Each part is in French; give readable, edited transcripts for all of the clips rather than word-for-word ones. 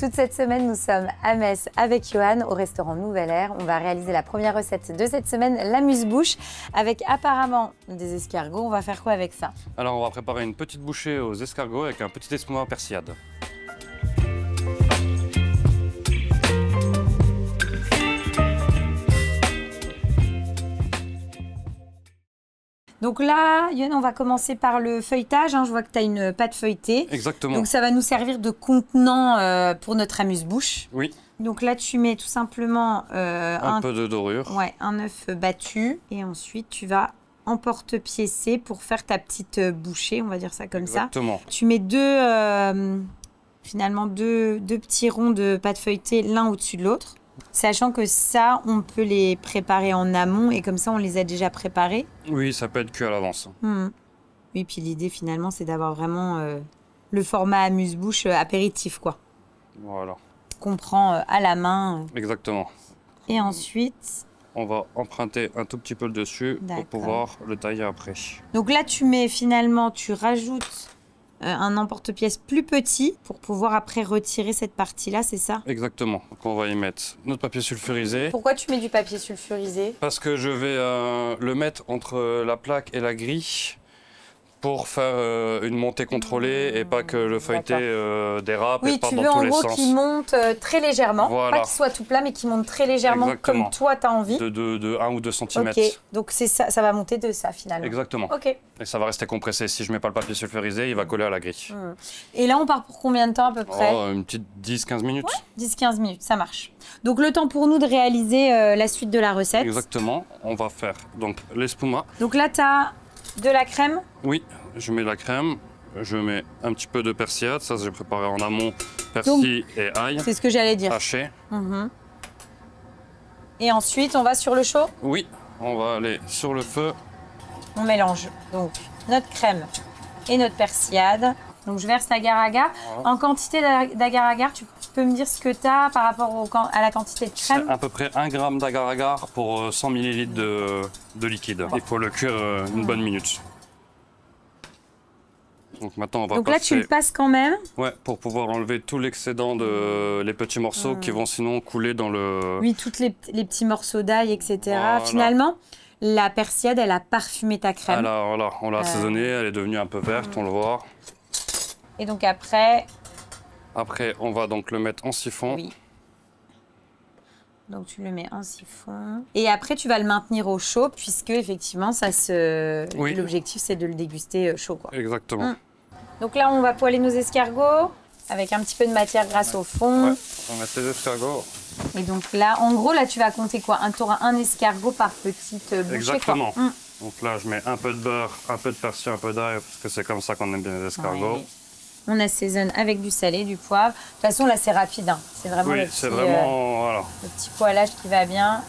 Toute cette semaine, nous sommes à Metz avec Johan au restaurant Nouvelle Ère. On va réaliser la première recette de cette semaine, l'amuse-bouche, avec apparemment des escargots. On va faire quoi avec ça? Alors, on va préparer une petite bouchée aux escargots avec un petit espuma persillade. Donc là, Yoann, on va commencer par le feuilletage. Je vois que tu as une pâte feuilletée. Exactement. Donc ça va nous servir de contenant pour notre amuse-bouche. Oui. Donc là, tu mets tout simplement un peu de dorure. Ouais, un œuf battu. Et ensuite, tu vas emporte-piécer pour faire ta petite bouchée, on va dire ça comme Exactement. ça. Tu mets finalement deux petits ronds de pâte feuilletée l'un au-dessus de l'autre. Sachant que ça, on peut les préparer en amont et comme ça, on les a déjà préparés. Oui, ça peut être cuit à l'avance. Oui, puis l'idée finalement, c'est d'avoir vraiment le format amuse-bouche apéritif, quoi. Voilà. Qu'on prend à la main. Exactement. Et ensuite... On va emprunter un tout petit peu le dessus pour pouvoir le tailler après. Donc là, tu rajoutes un emporte-pièce plus petit pour pouvoir après retirer cette partie-là, c'est ça? Exactement. Donc on va y mettre notre papier sulfurisé. Pourquoi tu mets du papier sulfurisé? Parce que je vais le mettre entre la plaque et la grille pour faire une montée contrôlée et pas que le feuilleté dérape et parte dans tous les sens. Oui, tu veux en gros qu'il monte très légèrement, voilà. Pas qu'il soit tout plat, mais qu'il monte très légèrement. Exactement. Comme toi, tu as envie. De 1 ou 2 cm. Ok, donc c'est ça, ça va monter de ça finalement. Exactement. Ok. Et ça va rester compressé. Si je mets pas le papier sulfurisé, il va coller à la grille. Et là, on part pour combien de temps à peu près? Une petite 10-15 minutes. Ouais, 10-15 minutes, ça marche. Donc le temps pour nous de réaliser la suite de la recette. Exactement. On va faire donc l'espuma. Donc là, tu as de la crème? Oui, je mets la crème. Je mets un petit peu de persillade. Ça, j'ai préparé en amont. Persil et ail. C'est ce que j'allais dire. Haché. Et ensuite, on va sur le chaud? Oui, on va aller sur le feu. On mélange donc notre crème et notre persillade. Donc je verse l'agar-agar. Voilà. En quantité d'agar-agar, tu peux me dire ce que tu as par rapport à la quantité de crème? C'est à peu près 1 g d'agar-agar pour 100 ml de liquide. Il faut le cuire une bonne minute. Donc maintenant on va là tu le passes quand même? Ouais, pour pouvoir enlever tout l'excédent de les petits morceaux qui vont sinon couler dans le... Oui, tous les petits morceaux d'ail, etc. Voilà. Finalement, la persillade, elle a parfumé ta crème. Alors voilà, on l'a assaisonnée, elle est devenue un peu verte, on le voit. Et donc après... Après, on va donc le mettre en siphon. Oui. Donc tu le mets en siphon. Et après, tu vas le maintenir au chaud, puisque effectivement, l'objectif, c'est de le déguster chaud, quoi. Exactement. Donc là, on va poêler nos escargots avec un petit peu de matière grasse au fond. Ouais, on va mettre les escargots. Et donc là, en gros, là, tu vas compter quoi? Tu auras un escargot par petite bouchée. Exactement. Quoi. Donc là, je mets un peu de beurre, un peu de persil, un peu d'ail, parce que c'est comme ça qu'on aime bien les escargots. Ouais. On assaisonne avec du salé, du poivre. De toute façon, là, c'est rapide. Hein. C'est vraiment, le petit poêlage qui va bien.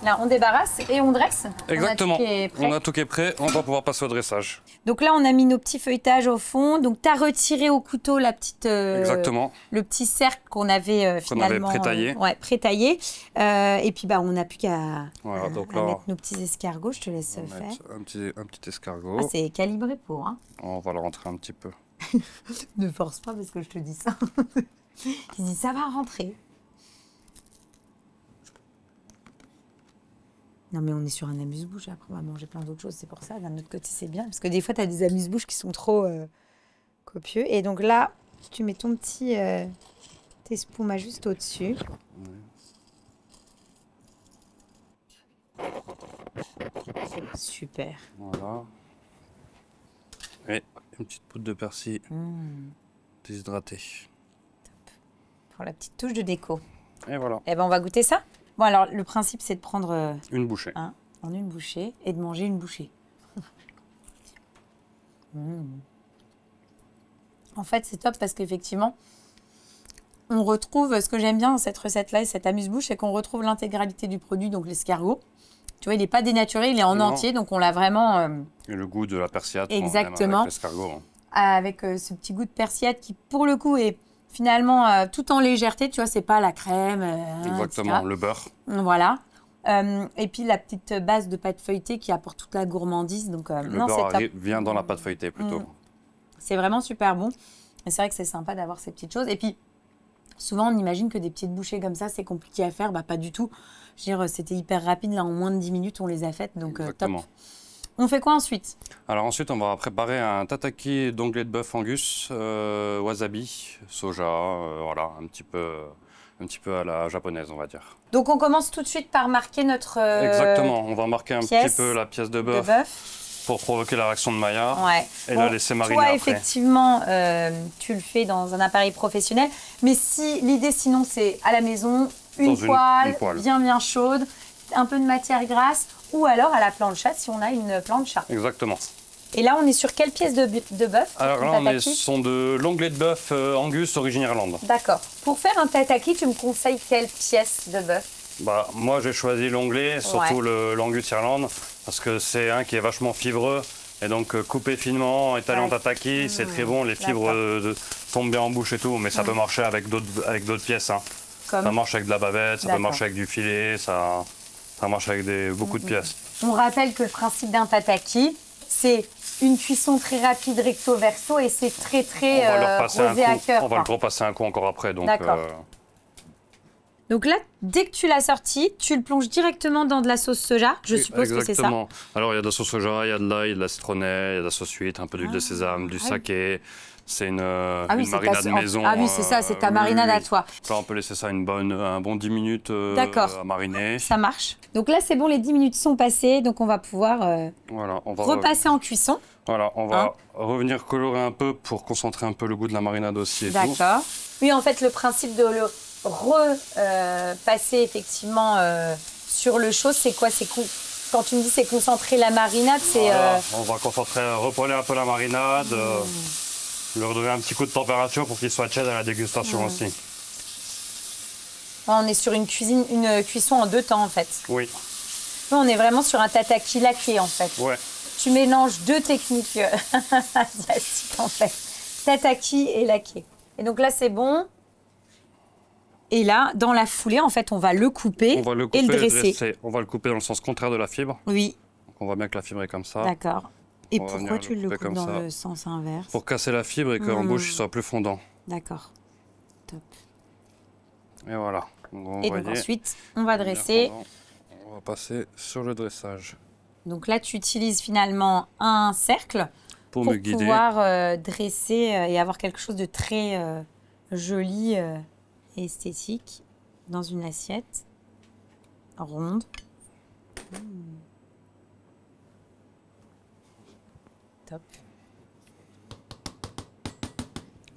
Là, on débarrasse et on dresse. Exactement. On a tout qui est prêt. On va pouvoir passer au dressage. Donc là, on a mis nos petits feuilletages au fond. Donc, tu as retiré au couteau la petite, Exactement. Le petit cercle qu'on avait finalement pré-taillé. Pré-taillé. Et puis, on n'a plus qu'à mettre nos petits escargots. Je te laisse faire. Un petit escargot. Ah, c'est calibré pour. Hein. On va le rentrer un petit peu. Ne force pas parce que je te dis ça. Il dit ça va rentrer. Non mais on est sur un amuse-bouche, après on va manger plein d'autres choses, c'est pour ça, d'un autre côté c'est bien. Parce que des fois tu as des amuse-bouches qui sont trop copieux. Et donc là, tu mets ton petit espuma juste au-dessus. Super. Voilà. Et une petite poudre de persil déshydraté. Top. Pour la petite touche de déco. Et voilà. Et on va goûter ça. Bon alors le principe c'est de prendre une bouchée. En une bouchée et de manger une bouchée. En fait c'est top parce qu'effectivement on retrouve ce que j'aime bien dans cette recette là et cette amuse-bouche, c'est qu'on retrouve l'intégralité du produit, donc l'escargot. Tu vois, il n'est pas dénaturé, il est en entier, donc on l'a vraiment... Et le goût de la persillade. Exactement. Avec l'escargot. Avec ce petit goût de persillade qui, pour le coup, est finalement tout en légèreté. Tu vois, c'est pas la crème. Exactement, etc. Le beurre. Voilà. Et puis la petite base de pâte feuilletée qui apporte toute la gourmandise. Donc, le beurre vient dans la pâte feuilletée plutôt. C'est vraiment super bon. Et c'est vrai que c'est sympa d'avoir ces petites choses. Et puis, Souvent, on imagine que des petites bouchées comme ça, c'est compliqué à faire. Bah, pas du tout. Je veux dire, c'était hyper rapide. Là, en moins de 10 minutes, on les a faites. Donc, top. On fait quoi ensuite? Alors ensuite, on va préparer un tataki d'onglet de bœuf Angus, wasabi, soja, voilà, un petit peu à la japonaise, on va dire. Donc, on commence tout de suite par marquer notre Exactement, on va marquer un petit peu la pièce de bœuf pour provoquer la réaction de Maya et la laisser mariner toi, après. Effectivement, tu le fais dans un appareil professionnel. Mais si l'idée, sinon, c'est à la maison, une poêle bien chaude, un peu de matière grasse, ou alors à la plancha si on a une plancha. Exactement. Et là, on est sur quelle pièce de bœuf? Alors là, on est sur de l'onglet de bœuf Angus origine Irlande. D'accord. Pour faire un tataki, tu me conseilles quelle pièce de bœuf? Bah, moi, j'ai choisi l'onglet, surtout l'Angus Irlande, parce que c'est un qui est vachement fibreux. Et donc, coupé finement, étalé en tataki, c'est très bon. Les fibres tombent bien en bouche et tout, mais ça peut marcher avec d'autres pièces. Hein. Ça marche avec de la bavette, ça peut marcher avec du filet, ça marche avec beaucoup de pièces. On rappelle que le principe d'un tataki, c'est une cuisson très rapide recto verso et c'est très rosé à cœur. On va le repasser un coup encore après. Donc là, dès que tu l'as sorti, tu le plonges directement dans de la sauce soja. Je suppose que c'est ça. Alors il y a de la sauce soja, il y a de l'ail, il y a de la citronnelle, il y a de la sauce huître, un peu d'huile de sésame, du saké. C'est une marinade maison. Ah oui, c'est ça, c'est ta marinade à toi. Là, on peut laisser ça un bon 10 minutes à mariner. Ça marche. Donc là, c'est bon, les 10 minutes sont passées, donc on va pouvoir repasser en cuisson. Voilà, on va revenir colorer un peu pour concentrer un peu le goût de la marinade aussi. D'accord. Oui, en fait, le principe de le repasser effectivement sur le chaud, c'est quoi? Quand tu me dis c'est concentrer la marinade, c'est... On va repoêler un peu la marinade. Leur donner un petit coup de température pour qu'il soit tiède à la dégustation aussi. On est sur une cuisson en 2 temps en fait. Oui. Nous, on est vraiment sur un tataki laqué en fait. Ouais. Tu mélanges 2 techniques asiatiques en fait. Tataki et laqué. Et donc là c'est bon. Et là, dans la foulée, en fait, on va le couper, et le dresser. On va le couper dans le sens contraire de la fibre. Oui. Donc on voit bien que la fibre est comme ça. D'accord. Et pourquoi tu le coupes dans le sens inverse? Pour casser la fibre et qu'en bouche, il soit plus fondant. D'accord. Top. Et voilà. Donc ensuite, on va dresser. On va passer sur le dressage. Donc là, tu utilises finalement un cercle pour me guider. Pouvoir dresser et avoir quelque chose de très joli et esthétique dans une assiette ronde. Top.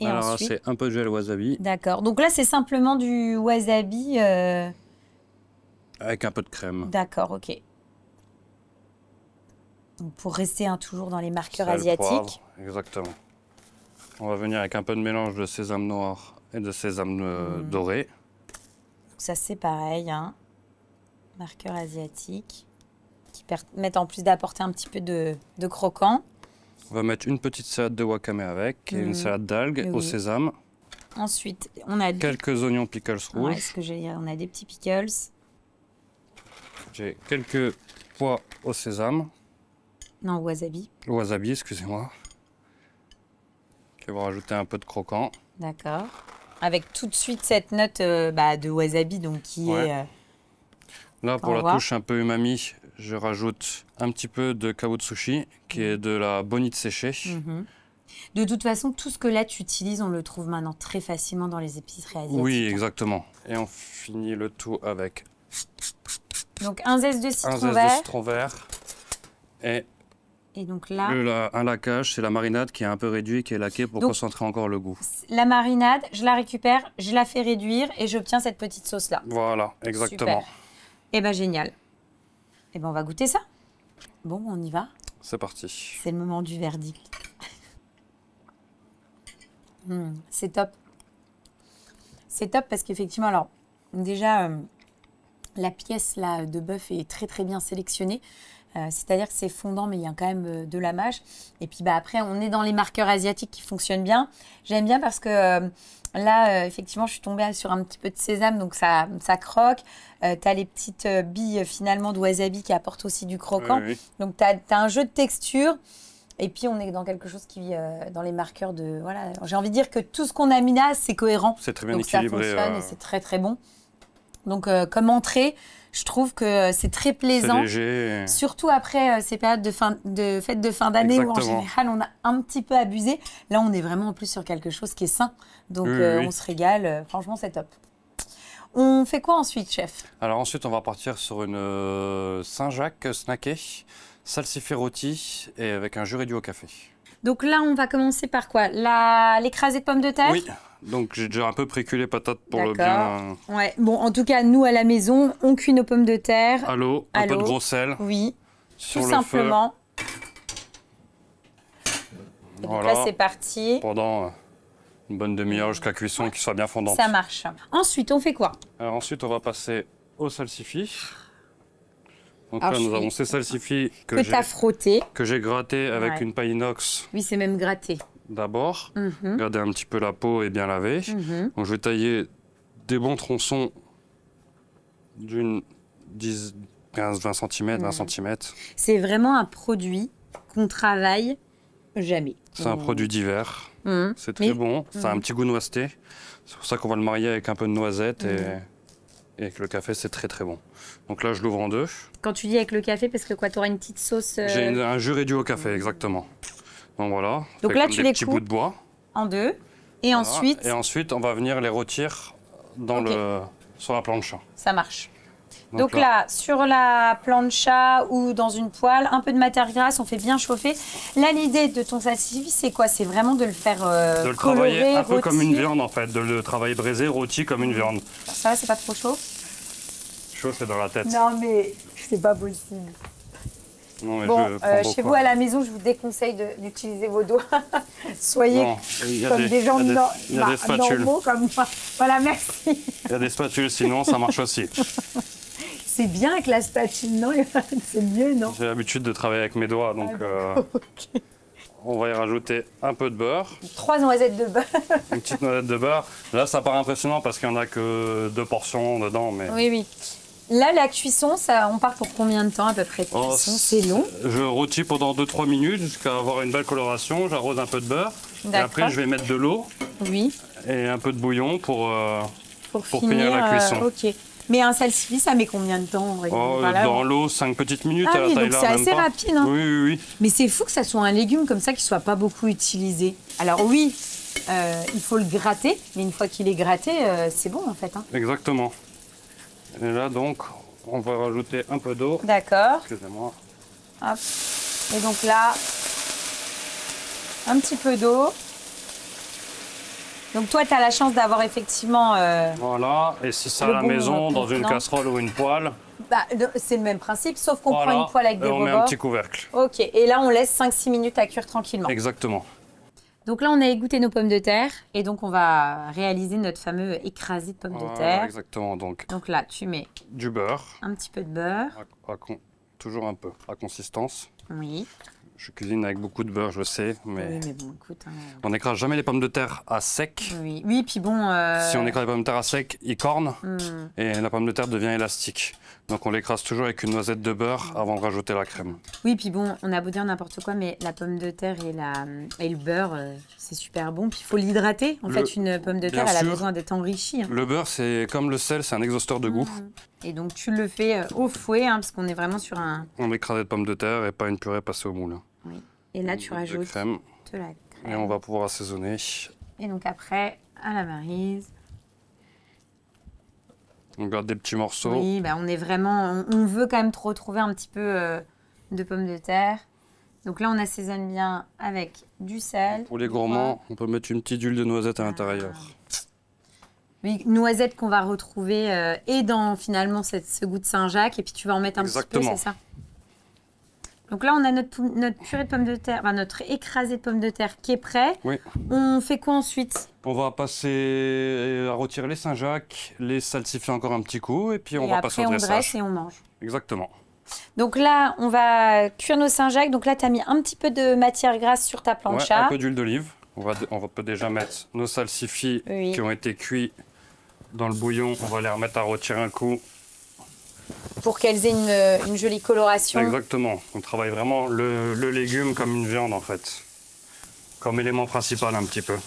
Et alors ensuite, c'est un peu de gel wasabi. D'accord. Donc là, c'est simplement du wasabi. Avec un peu de crème. D'accord, ok. Donc pour rester toujours dans les marqueurs asiatiques. Poivre, exactement. On va venir avec un peu de mélange de sésame noir et de sésame doré. Donc ça, c'est pareil. Hein. Marqueurs asiatiques qui permettent en plus d'apporter un petit peu de croquant. On va mettre une petite salade de wakame avec et une salade d'algues au sésame. Ensuite, on a quelques oignons pickles rouges. Ouais, ce que j'ai dit, on a des petits pickles. J'ai quelques pois au sésame. Non, wasabi. Wasabi, excusez-moi. Qui va rajouter un peu de croquant. D'accord. Avec tout de suite cette note de wasabi donc qui est... Là, pour la touche un peu umami, je rajoute un petit peu de kawutsushi, qui est de la bonite séchée. De toute façon, tout ce que là tu utilises, on le trouve maintenant très facilement dans les épiceries asiatiques. Oui, exactement. Et on finit le tout avec... Donc un zeste de citron vert. Et donc là... un laquage, c'est la marinade qui est un peu réduite, qui est laquée pour concentrer encore le goût. La marinade, je la récupère, je la fais réduire et j'obtiens cette petite sauce-là. Voilà, exactement. Super. Eh bien, génial. Eh bien, on va goûter ça. Bon, on y va. C'est parti. C'est le moment du verdict. C'est top. C'est top parce qu'effectivement, alors, déjà, la pièce là, de bœuf est très bien sélectionnée. C'est-à-dire que c'est fondant, mais il y a quand même de la mâche. Et puis après, on est dans les marqueurs asiatiques qui fonctionnent bien. J'aime bien parce que là, effectivement, je suis tombée sur un petit peu de sésame, donc ça croque. Tu as les petites billes finalement de wasabi qui apportent aussi du croquant. Oui. Donc tu as un jeu de texture Et puis, on est dans quelque chose qui dans les marqueurs de... Voilà, j'ai envie de dire que tout ce qu'on a mis là, c'est cohérent. C'est très bien donc équilibré. Ça fonctionne et c'est très, très bon. Donc, comme entrée, je trouve que c'est très plaisant. C'est léger. Surtout après ces périodes de fêtes de fin d'année où, en général, on a un petit peu abusé. Là, on est vraiment en plus sur quelque chose qui est sain. Donc, on se régale. Franchement, c'est top. On fait quoi ensuite, chef? Alors ensuite, on va partir sur une Saint-Jacques snackée, salsifis rôti et avec un jus réduit au café. Donc là, on va commencer par quoi? L'écrasé de pommes de terre? Oui, donc j'ai déjà un peu précuit les patates pour le bien... Ouais. Bon, en tout cas, nous, à la maison, on cuit nos pommes de terre. À l'eau, un peu de gros sel. Oui, sur tout le simplement. Feu. Et donc là, c'est parti. Pendant une bonne demi-heure jusqu'à cuisson, qu'il soit bien fondant. Ça marche. Ensuite, on fait quoi? Alors ensuite, on va passer au salsifis. Donc alors, là, nous avons ces salsifis que tu as frotté. Que j'ai gratté avec une paille inox. Oui, c'est même gratté. D'abord, garder un petit peu la peau et bien laver. Donc je vais tailler des bons tronçons d'une 10, 15, 20 cm, 20 cm. C'est vraiment un produit qu'on travaille jamais. C'est un produit d'hiver. C'est très bon. Ça a un petit goût noiseté. C'est pour ça qu'on va le marier avec un peu de noisette et avec le café, c'est très très bon. Donc là, je l'ouvre en deux. Quand tu dis avec le café, parce que quoi, tu auras une petite sauce J'ai un jus réduit au café, exactement. Donc voilà. Donc là, tu les petits bouts de bois. En deux. Et voilà. Ensuite... Et ensuite, on va venir les rôtir sur la plancha. Ça marche. Donc là, sur la plancha ou dans une poêle, un peu de matière grasse, on fait bien chauffer. Là, l'idée de ton salsifis, c'est quoi? C'est vraiment de le faire de le colorer, travailler un peu rôtir. Comme une viande, en fait. De le travailler braisé, rôti comme une viande. Ça va, c'est pas trop chaud? Chaud, c'est dans la tête. Non, mais c'est pas possible. Non, mais bon, chez vous à la maison, je vous déconseille d'utiliser vos doigts. Soyez comme des gens normaux comme moi. Voilà, merci. Il y a des spatules, sinon ça marche aussi. C'est bien avec la spatule, non? C'est mieux, non? J'ai l'habitude de travailler avec mes doigts, donc on va y rajouter un peu de beurre. 3 noisettes de beurre. Une petite noisette de beurre. Là, ça paraît impressionnant parce qu'il n'y en a que 2 portions dedans. Mais... Oui, oui. Là, la cuisson, on part pour combien de temps à peu près de cuisson? C'est long? Je rôtis pendant 2-3 minutes jusqu'à avoir une belle coloration. J'arrose un peu de beurre. Et après, je vais mettre de l'eau. Oui. Et un peu de bouillon pour finir la cuisson. Ok. Mais un salsifis, ça met combien de temps? Dans l'eau, 5 petites minutes. Ah oui, donc c'est assez rapide. Hein. Oui, oui, oui. Mais c'est fou que ça soit un légume comme ça qui ne soit pas beaucoup utilisé. Alors oui, il faut le gratter. Mais une fois qu'il est gratté, c'est bon en fait. Hein. Exactement. Et là, donc, on va rajouter un peu d'eau. D'accord. Excusez-moi. Hop. Et donc là, un petit peu d'eau. Donc toi, tu as la chance d'avoir effectivement... voilà. Et si c'est à la maison, dans une casserole ou une poêle... c'est le même principe, sauf qu'on prend une poêle avec des rebords. On met un petit couvercle. Ok. Et là, on laisse 5-6 minutes à cuire tranquillement. Exactement. Donc là, on a égoutté nos pommes de terre et donc on va réaliser notre fameux écrasé de pommes de terre. Exactement. Donc là, tu mets du beurre. Un petit peu de beurre. Toujours un peu, à consistance. Oui. Je cuisine avec beaucoup de beurre, je sais, mais... Oui, mais bon, écoute... On n'écrase jamais les pommes de terre à sec. Oui, oui, puis bon... Si on écrase les pommes de terre à sec, ils cornent et la pomme de terre devient élastique. Donc on l'écrase toujours avec une noisette de beurre avant de rajouter la crème. Oui, puis bon, on a beau dire n'importe quoi, mais la pomme de terre et le beurre, c'est super bon. Puis il faut l'hydrater. En fait, une pomme de terre, elle a besoin d'être enrichie. Hein. Le beurre, c'est comme le sel, c'est un exhausteur de goût. Et donc tu le fais au fouet, hein, parce qu'on est vraiment sur un... On écrase de pommes de terre et pas une purée passée au moule. Oui. Et là, tu rajoutes de la crème. Et on va pouvoir assaisonner. Et donc après, à la maryse. On garde des petits morceaux. Oui, on est vraiment... On veut quand même retrouver un petit peu de pommes de terre. Donc là, on assaisonne bien avec du sel. Pour les gourmands, on peut mettre une petite huile de noisette à l'intérieur. Oui, noisette qu'on va retrouver et dans finalement ce goût de Saint-Jacques. Et puis tu vas en mettre un petit peu, c'est ça? Donc là, on a notre purée de pommes de terre, notre écrasé de pommes de terre qui est prêt. Oui. On fait quoi ensuite? On va passer à retirer les Saint-Jacques, les salsifier encore un petit coup et puis on va passer au dressage. Après, on dresse et on mange. Exactement. Donc là, on va cuire nos Saint-Jacques. Donc là, tu as mis un petit peu de matière grasse sur ta plancha. Ouais, un peu d'huile d'olive. On peut déjà mettre nos salsifis qui ont été cuits dans le bouillon. On va les remettre à rôtir un coup pour qu'elles aient une jolie coloration. Exactement. On travaille vraiment le légume comme une viande en fait. Comme élément principal un petit peu.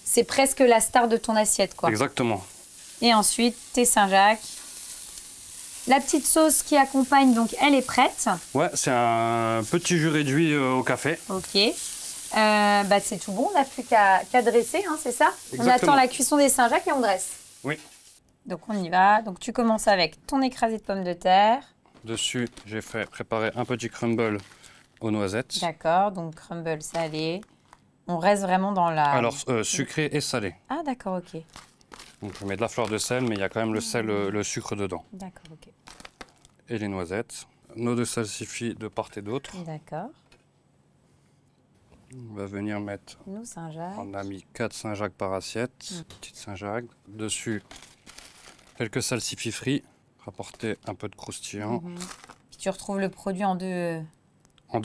C'est presque la star de ton assiette, quoi. Exactement. Et ensuite, tes Saint-Jacques. La petite sauce qui accompagne, donc, elle est prête. Ouais, c'est un petit jus réduit au café. Ok. Bah, c'est tout bon, on n'a plus qu'à dresser, hein, c'est ça? Exactement. On attend la cuisson des Saint-Jacques et on dresse. Oui. Donc on y va. Donc tu commences avec ton écrasé de pommes de terre. Dessus, j'ai fait préparer un petit crumble aux noisettes. D'accord, donc crumble salé. On reste vraiment dans la... Alors, sucré et salé. Ah d'accord, ok. Donc je mets de la fleur de sel, mais il y a quand même le sel, le sucre dedans. D'accord, ok. Et les noisettes. Nos deux salsifis de part et d'autre. D'accord. On va venir mettre... Nous, Saint-Jacques. On a mis 4 Saint-Jacques par assiette. Petite Saint-Jacques. Dessus, quelques salsifis frits. Rapporter un peu de croustillant. Puis tu retrouves le produit en deux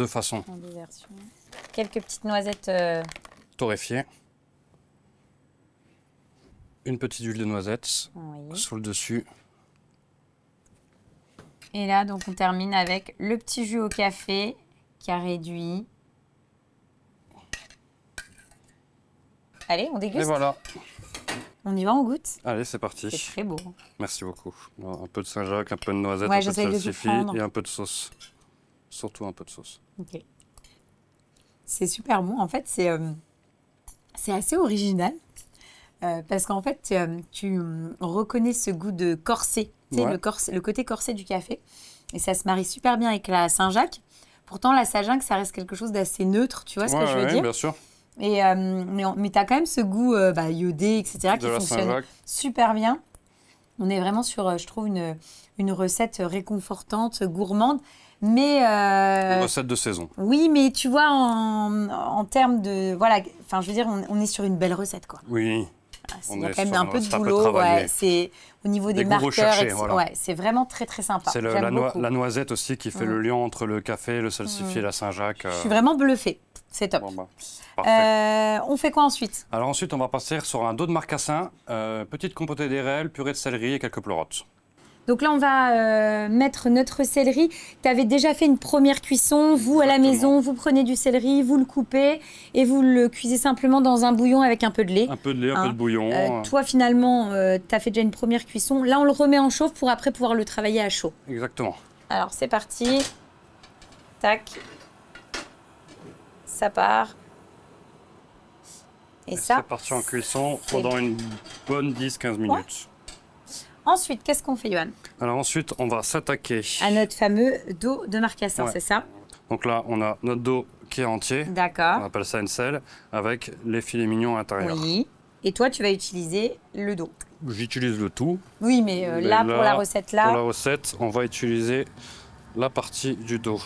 façons. En deux versions. Quelques petites noisettes... torréfiées. Une petite huile de noisette Oui. sur le dessus. Et là, donc, on termine avec le petit jus au café qui a réduit. Allez, on déguste. Et voilà. On y va, on goûte. Allez, c'est parti. C'est très beau. Merci beaucoup. Un peu de Saint-Jacques, un peu de noisette, Ouais, un peu de salsifis de et un peu de sauce. Surtout un peu de sauce. Ok. C'est super bon. En fait, c'est assez original. Parce qu'en fait, tu reconnais ce goût de corset. Tu sais, le côté corset du café. Et ça se marie super bien avec la Saint-Jacques. Pourtant, la Saint-Jacques, ça reste quelque chose d'assez neutre. Tu vois ce que je veux dire? Bien sûr. Et, mais tu as quand même ce goût iodé, etc. qui fonctionne super bien. On est vraiment sur, je trouve, une recette réconfortante, gourmande. Mais une recette de saison. Oui, mais tu vois, en termes de... Voilà, enfin, je veux dire, on est sur une belle recette, quoi. Oui. Il y a quand même un peu de boulot. Ouais, c'est au niveau des marqueurs. Recherchés, voilà. Ouais, c'est vraiment très, très sympa. C'est la noisette aussi qui fait le lien entre le café, le salsifis et la Saint-Jacques. Je suis vraiment bluffée. C'est top. Bon, bah, parfait. On fait quoi ensuite? Alors ensuite, on va passer sur un dos de marcassin, petite compotée d'érelles, purée de céleri et quelques pleurotes. Donc là, on va mettre notre céleri. Tu avais déjà fait une première cuisson. Vous, à la maison, vous prenez du céleri, vous le coupez et vous le cuisez simplement dans un bouillon avec un peu de lait. Un peu de lait, un peu de bouillon. Toi, finalement, tu as fait déjà une première cuisson. Là, on le remet en chauffe pour après pouvoir le travailler à chaud. Exactement. Alors, c'est parti. Tac. Ça part. Et ça, c'est parti en cuisson pendant une bonne 10-15 minutes. Ouais. Ensuite, qu'est-ce qu'on fait, Johan? Alors ensuite, on va s'attaquer à notre fameux dos de marcassin, c'est ça? Donc là, on a notre dos qui est entier. D'accord. On appelle ça une selle, avec les filets mignons à l'intérieur. Oui. Et toi, tu vas utiliser le dos. J'utilise le tout. Oui, mais là, pour la recette, là... Pour la recette, on va utiliser la partie du dos.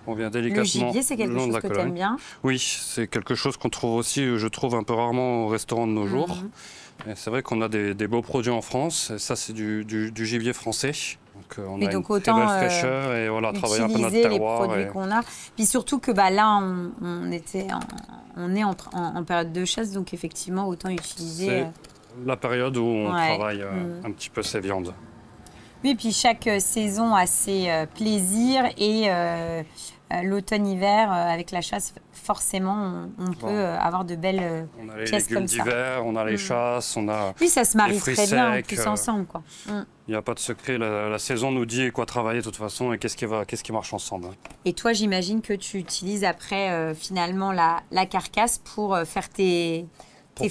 On vient délicatement. Le gibier, c'est quelque chose que tu aimes bien? Oui, c'est quelque chose qu'on trouve aussi, je trouve un peu rarement au restaurant de nos jours. C'est vrai qu'on a des beaux produits en France, et ça c'est du gibier français. Donc on a une très belle fraîcheur et voilà, travailler un peu notre terroir. Les produits qu'on a. Puis surtout que là, on est en période de chasse, donc effectivement, autant utiliser... C'est la période où on travaille un petit peu ces viandes. Oui, puis chaque saison a ses plaisirs et l'automne-hiver, avec la chasse, forcément, on peut avoir de belles on a les pièces légumes comme ça. d'hiver, on a les chasses, on a oui, ça se marie très secs, bien en plus ensemble, quoi. Il n'y a pas de secret, la saison nous dit quoi travailler de toute façon et qu'est-ce qui marche ensemble. Et toi, j'imagine que tu utilises après finalement la carcasse pour faire tes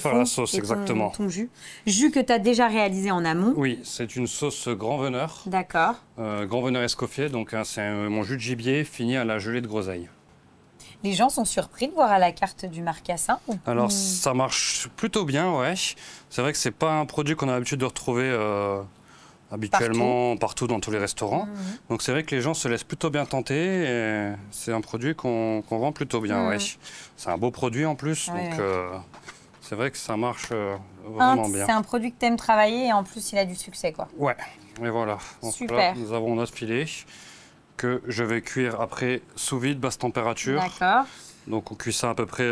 faire la sauce, exactement. Ton jus. Jus que tu as déjà réalisé en amont. Oui, c'est une sauce grand veneur. D'accord. Grand veneur Escoffier, donc c'est mon jus de gibier fini à la gelée de groseille. Les gens sont surpris de voir à la carte du marcassin? Alors ça marche plutôt bien, ouais. C'est vrai que c'est pas un produit qu'on a l'habitude de retrouver habituellement partout dans tous les restaurants. Donc c'est vrai que les gens se laissent plutôt bien tenter et c'est un produit qu'on vend plutôt bien, ouais. C'est un beau produit en plus, donc c'est vrai que ça marche vraiment bien. C'est un produit que tu aimes travailler et en plus il a du succès, quoi. Ouais, et voilà. Donc super. Là, nous avons notre filet que je vais cuire après sous vide, basse température. D'accord. Donc on cuit ça à peu près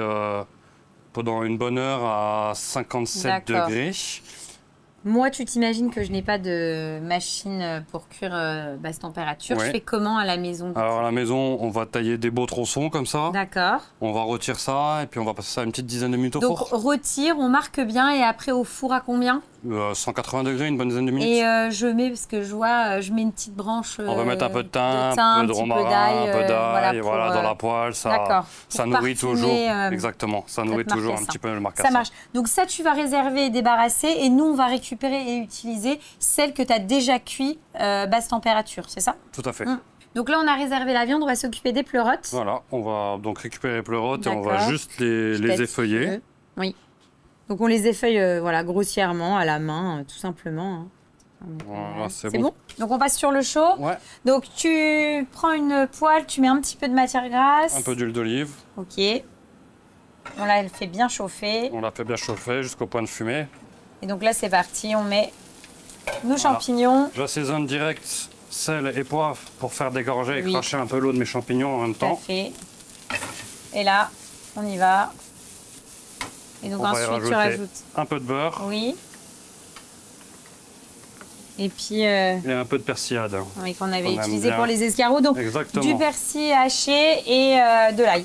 pendant une bonne heure à 57 degrés. Moi, tu t'imagines que je n'ai pas de machine pour cuire basse température. Ouais. Je fais comment à la maison? Alors à la maison, on va tailler des beaux tronçons comme ça. D'accord. On va retirer ça et puis on va passer ça une petite dizaine de minutes au Donc, four. retire, on marque bien et après au four à combien? 180 degrés, une bonne dizaine de minutes. Et je mets, parce que je vois, je mets une petite branche. On va mettre un peu de thym, un un peu de petit romarin, un peu d'ail, voilà, dans la poêle. Ça nourrit toujours. Exactement, ça nourrit toujours un petit peu le marcassin. Ça marche. Donc ça, tu vas réserver et débarrasser et nous, on va récupérer et utiliser celle que tu as déjà cuit basse température, c'est ça? Tout à fait. Donc là, on a réservé la viande, on va s'occuper des pleurotes. Voilà, on va donc récupérer les pleurotes et on va juste les effeuiller. Oui. Donc on les effeuille voilà, grossièrement à la main, tout simplement. Voilà, c'est bon. Donc on passe sur le chaud. Ouais. Donc tu prends une poêle, tu mets un petit peu de matière grasse. Un peu d'huile d'olive. Ok. Bon là, elle fait bien chauffer. On la fait bien chauffer jusqu'au point de fumée. Et donc là, c'est parti, on met nos champignons. J'assaisonne direct sel et poivre pour faire dégorger et cracher un peu l'eau de mes champignons en même temps. Tout à fait. Et là, on y va. Et donc ensuite, tu rajoutes un peu de beurre. Oui. Et puis... et un peu de persillade. Oui, qu'on avait utilisé pour les escargots. Donc, exactement. Du persil haché et de l'ail.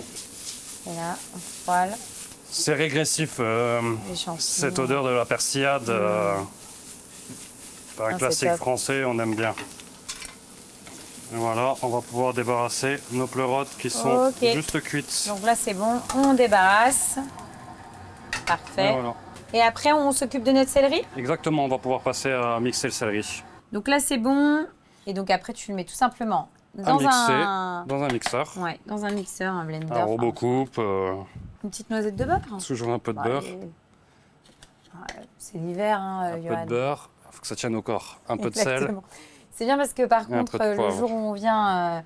Et là, on poêle. C'est régressif, cette odeur de la persillade. Un classique français, on aime bien. Et voilà, on va pouvoir débarrasser nos pleurotes qui sont juste cuites. Donc là, c'est bon, on débarrasse. Parfait. Et après, on s'occupe de notre céleri? Exactement, on va pouvoir passer à mixer le céleri. Donc là, c'est bon. Et donc après, tu le mets tout simplement dans un mixeur. Ouais, dans un mixeur, un blender. Un robocoupe. Une petite noisette de beurre. Toujours un peu de beurre. C'est l'hiver, un peu de beurre. Il faut que ça tienne au corps. Un peu de sel. C'est bien parce que par contre, le jour où on vient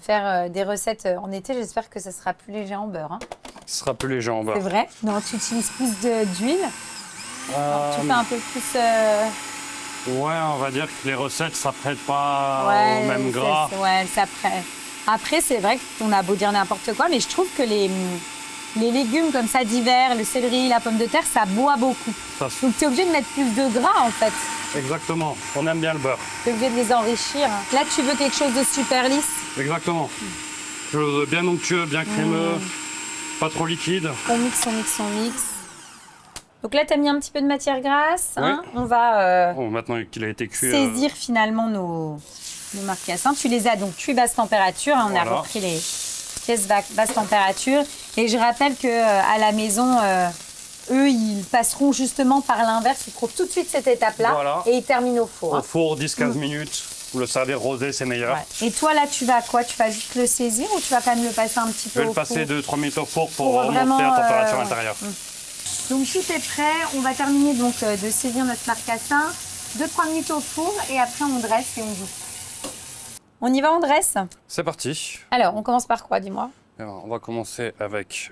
faire des recettes en été, j'espère que ça sera plus léger en beurre. Hein. Ce sera plus léger en beurre. C'est vrai? Non, tu utilises plus d'huile. Tu fais un peu plus... Ouais, on va dire que les recettes, ça prête pas au même gras. Ouais, ça prête. Après, c'est vrai qu'on a beau dire n'importe quoi, mais je trouve que les légumes comme ça d'hiver, le céleri, la pomme de terre, ça boit beaucoup. Donc tu es obligé de mettre plus de gras en fait. Exactement, on aime bien le beurre. Tu es obligé de les enrichir. Là, tu veux quelque chose de super lisse. Exactement. Quelque chose de bien onctueux, bien crémeux, pas trop liquide. On mixe, on mixe, on mixe. Donc là, tu as mis un petit peu de matière grasse. Hein. On va maintenant qu'il a été cuit, saisir finalement nos marcassins. Tu les as donc cuits basse température. On a repris les pièces basse température. Et je rappelle qu'à la maison, eux, ils passeront justement par l'inverse. Ils trouvent tout de suite cette étape-là et ils terminent au four. Au four, 10-15 minutes. Pour le servir rosé, c'est meilleur. Ouais. Et toi, là, tu vas quoi? Tu vas juste le saisir ou tu vas quand même le passer un petit peu au four? Je vais le passer 2-3 minutes au four pour remonter la température intérieure. Donc, tout est prêt. On va terminer donc de saisir notre marcassin. 2-3 minutes au four et après, on dresse et on joue. On y va, on dresse? C'est parti. Alors, on commence par quoi, dis-moi? On va commencer avec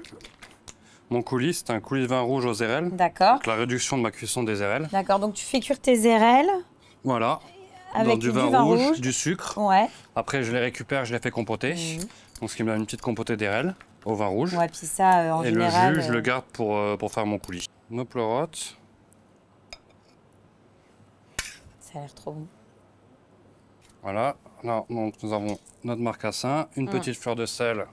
mon coulis. C'est un coulis de vin rouge aux érelles. D'accord. La réduction de ma cuisson des érelles. D'accord, donc tu fais cuire tes érelles. Voilà. Avec dans du vin rouge, du sucre. Ouais. Après, je les récupère, je les fais compoter. Donc, ce qui me donne une petite compotée d'érelles au vin rouge. Ouais, puis ça, en général... Et le jus, je le garde pour faire mon coulis. Nos pleurotes. Ça a l'air trop bon. Voilà. Là, donc, nous avons notre marcassin, une petite fleur de sel.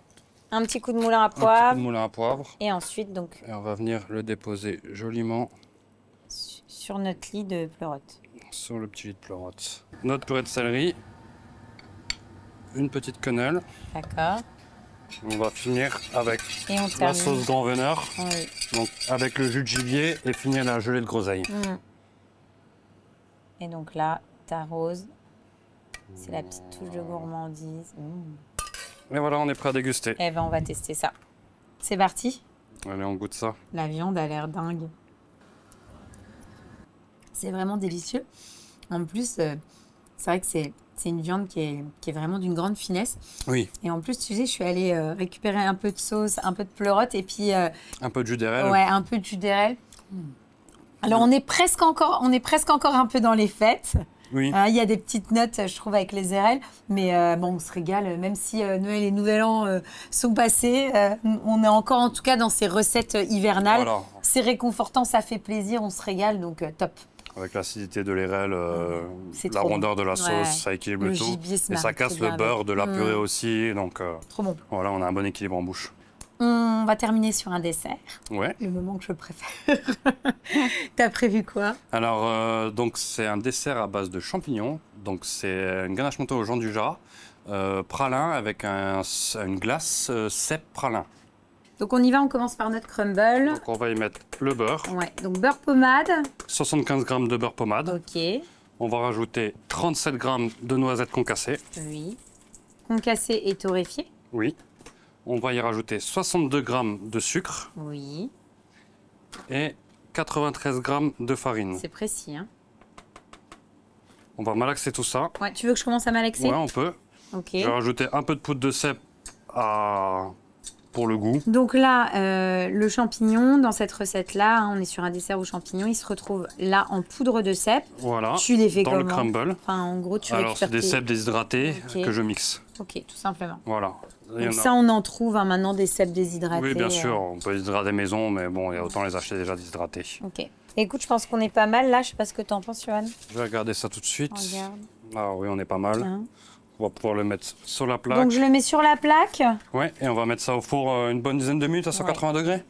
Un petit coup de moulin à poivre. Un petit coup de moulin à poivre. Et ensuite, donc... Et on va venir le déposer joliment. Sur notre lit de pleurotes. Sur le petit lit de pleurotes. Notre purée de céleri. Une petite quenelle. D'accord. On va finir avec la sauce grand veneur. Oui. Donc avec le jus de gibier et finir la gelée de groseille. Et donc là, t'arroses. C'est la petite touche de gourmandise. Et voilà, on est prêt à déguster. Eh ben, on va tester ça. C'est parti. Allez, on goûte ça. La viande a l'air dingue. C'est vraiment délicieux. En plus, c'est vrai que c'est une viande qui est vraiment d'une grande finesse. Oui. Et en plus, tu sais, je suis allée récupérer un peu de sauce, un peu de pleurote et puis... un peu de jus d'érelle. Ouais, un peu de jus d'érelle. Alors, on est presque encore un peu dans les fêtes. Oui. Il y a des petites notes, je trouve, avec les érelles. Mais bon, on se régale. Même si Noël et Nouvel An sont passés, on est encore, en tout cas, dans ces recettes hivernales. Voilà. C'est réconfortant, ça fait plaisir, on se régale, donc top. Avec l'acidité de l'érel, la rondeur de la sauce, ça équilibre le tout. Et ça casse le beurre de la purée aussi. Donc trop bon. Voilà, on a un bon équilibre en bouche. On va terminer sur un dessert. Ouais. Le moment que je préfère. T'as prévu quoi? Alors, donc c'est un dessert à base de champignons. Donc c'est une ganache montée au Jean du Jard, pralin avec une glace cèpe pralin. Donc on y va, on commence par notre crumble. Donc on va y mettre le beurre. Ouais, donc beurre pommade. 75 g de beurre pommade. Ok. On va rajouter 37 g de noisettes concassées. Oui. Concassées et torréfiées. Oui. On va y rajouter 62 g de sucre. Oui. Et 93 g de farine. C'est précis, hein. On va malaxer tout ça. Ouais, tu veux que je commence à malaxer? Ouais, on peut. Ok. Je vais rajouter un peu de poudre de cèpe pour le goût. Donc là, le champignon, dans cette recette-là, hein, on est sur un dessert aux champignons, il se retrouve là en poudre de cèpe. Voilà. Tu les fais dans comment? le crumble. Enfin, en gros, tu Alors, c'est des cèpes déshydratés que je mixe. Ok, tout simplement. Voilà. Donc ça, on en trouve hein, maintenant des cèpes déshydratés. Oui, bien sûr. On peut déshydrater maison, mais bon, il y a autant les acheter déjà déshydratés. Ok. Écoute, je pense qu'on est pas mal là. Je sais pas ce que tu en penses, Johan. Je vais regarder ça tout de suite. Regarde. Ah oui, on est pas mal. Hein. On va pouvoir le mettre sur la plaque. Donc je le mets sur la plaque. Ouais, et on va mettre ça au four une bonne dizaine de minutes à 180 degrés.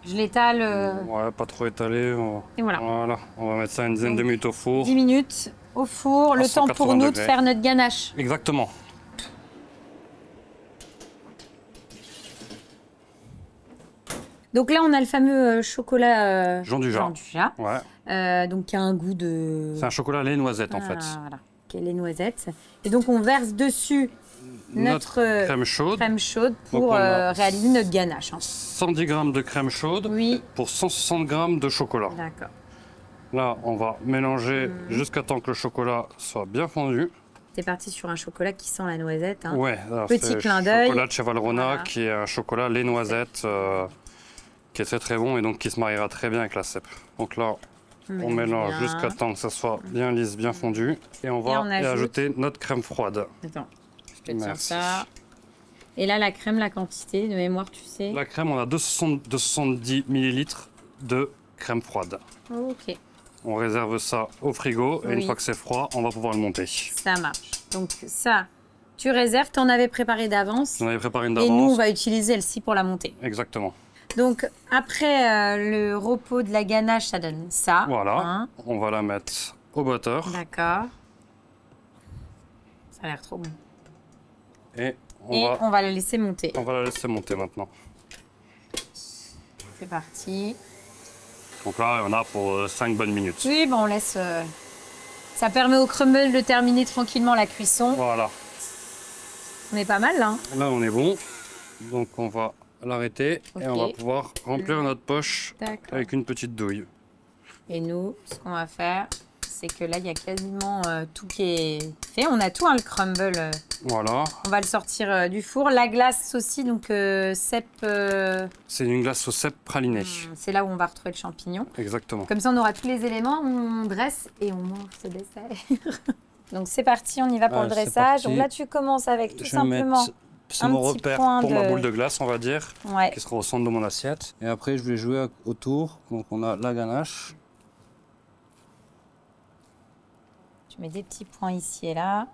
Je l'étale. Ouais, pas trop étalé. Et voilà. Voilà, on va mettre ça une dizaine de minutes au four. 10 minutes au four, le temps pour nous de faire notre ganache. Exactement. Donc là, on a le fameux chocolat Jean du Jard. Ouais. Donc qui a un goût de... C'est un chocolat lait noisette en fait. Voilà, qui est les noisettes. Et donc on verse dessus notre crème chaude pour réaliser notre ganache. Hein. 110 g de crème chaude pour 160 g de chocolat. D'accord. Là, on va mélanger jusqu'à temps que le chocolat soit bien fondu. C'est parti sur un chocolat qui sent la noisette. Hein. Ouais, petit clin d'œil. Chocolat de Chevalrona qui est un chocolat lait noisette qui est très très bon et donc qui se mariera très bien avec la cèpe. Donc là, on mélange jusqu'à temps que ça soit bien lisse, bien fondu. Et on va y ajouter notre crème froide. Attends, je te tiens ça. Et là, la crème, la quantité de mémoire, tu sais? La crème, on a 270 ml de crème froide. Ok. On réserve ça au frigo et une fois que c'est froid, on va pouvoir le monter. Ça marche. Donc ça, tu réserves, tu en avais préparé d'avance. J'en avais préparé une d'avance. Et nous, on va utiliser celle-ci pour la monter. Exactement. Donc après le repos de la ganache, ça donne ça. Voilà. Hein. On va la mettre au batteur. D'accord. Ça a l'air trop bon. Et on va la laisser monter. On va la laisser monter maintenant. C'est parti. Donc là, on a pour 5 bonnes minutes. Oui, bon, on laisse... Ça permet au crumble de terminer tranquillement la cuisson. Voilà. On est pas mal, là. Hein. Là, on est bon. Donc, on va l'arrêter et on va pouvoir remplir notre poche avec une petite douille. Et nous, ce qu'on va faire, c'est que là, il y a quasiment tout qui est fait. On a tout, hein, le crumble. Voilà. On va le sortir du four. La glace aussi, donc cèpe... C'est une glace au cèpe praliné. C'est là où on va retrouver le champignon. Exactement. Comme ça, on aura tous les éléments, on dresse et on mange ce dessert. Donc c'est parti, on y va pour le dressage. Donc là, tu commences avec tout simplement... C'est mon repère pour ma boule de glace, on va dire, qui sera au centre de mon assiette. Et après, je vais jouer autour. Donc, on a la ganache. Tu mets des petits points ici et là.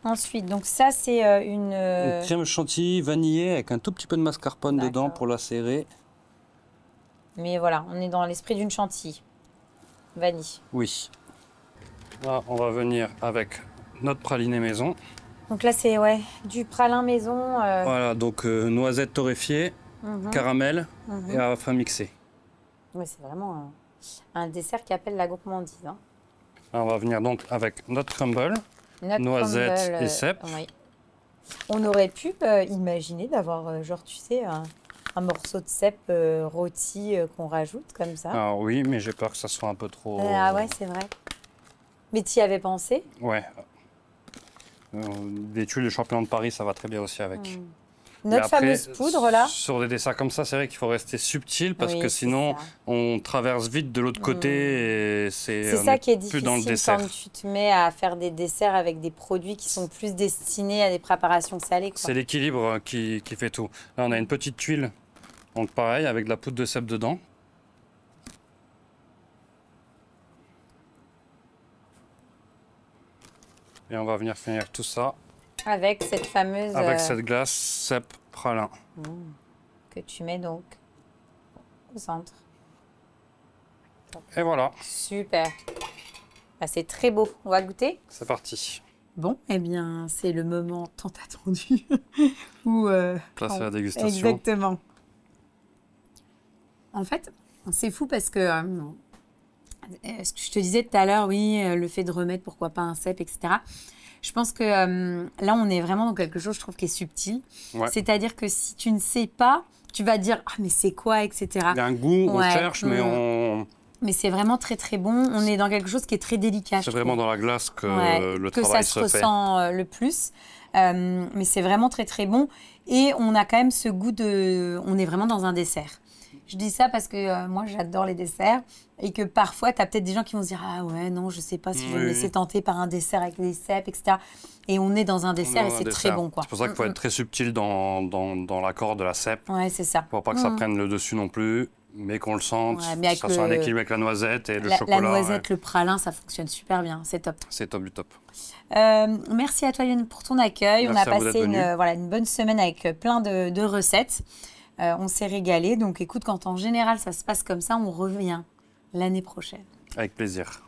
Ensuite, donc ça, c'est une crème chantilly vanillée avec un tout petit peu de mascarpone dedans pour la serrer. Mais voilà, on est dans l'esprit d'une chantilly. Vanille. Oui. Là, on va venir avec notre praliné maison. Donc là, c'est du pralin maison. Voilà, donc noisettes torréfiées, caramel et à la fin mixé. Ouais, c'est vraiment un dessert qui appelle la gourmandise. Hein. On va venir donc avec notre crumble, noisettes et cèpe. On aurait pu imaginer d'avoir, genre, tu sais, un morceau de cèpe rôti qu'on rajoute comme ça. Ah oui, mais j'ai peur que ça soit un peu trop... Ah ouais, c'est vrai. Mais tu y avais pensé? Ouais. Des tuiles de champignons de Paris, ça va très bien aussi avec. Notre fameuse poudre, là. Sur des desserts comme ça, c'est vrai qu'il faut rester subtil parce que sinon, on traverse vite de l'autre côté et c'est ça qui est difficile dans le dessert. Quand tu te mets à faire des desserts avec des produits qui sont plus destinés à des préparations salées. C'est l'équilibre qui fait tout. Là, on a une petite tuile, donc pareil, avec de la poudre de cèpe dedans. Et on va venir finir tout ça. Avec cette fameuse... Avec cette glace cèpe pralin. Que tu mets donc au centre. Et voilà. Super. Bah, c'est très beau. On va goûter? C'est parti. Bon, eh bien, c'est le moment tant attendu. Où, place à la dégustation. Exactement. En fait, c'est fou parce que... ce que je te disais tout à l'heure, oui, le fait de remettre, pourquoi pas un cèpe, etc. Je pense que là, on est vraiment dans quelque chose, je trouve, qui est subtil. Ouais. C'est-à-dire que si tu ne sais pas, tu vas dire « Ah, mais c'est quoi ?» etc. Il y a un goût, on cherche, mais on... Mais c'est vraiment très, très bon. On est dans quelque chose qui est très délicat. C'est vraiment dans la glace que le travail se fait. Que ça se ressent le plus. Mais c'est vraiment très, très bon. Et on a quand même ce goût de... On est vraiment dans un dessert. Je dis ça parce que moi, j'adore les desserts. Et que parfois, tu as peut-être des gens qui vont se dire « Ah ouais, non, je ne sais pas si je vais me laisser tenter par un dessert avec des cèpes, etc. » Et on est dans un dessert et c'est très bon, quoi. C'est pour ça qu'il faut être très subtil dans l'accord de la cèpe. Ouais, c'est ça. Pour pas que ça prenne le dessus non plus, mais qu'on le sente, que ça soit un équilibre avec la noisette et le chocolat. La noisette, le pralin, ça fonctionne super bien. C'est top. C'est top du top. Merci à toi, Yann, pour ton accueil. Merci, on a passé une bonne semaine avec plein de recettes. On s'est régalé. Donc, écoute, quand en général, ça se passe comme ça, on revient l'année prochaine. Avec plaisir.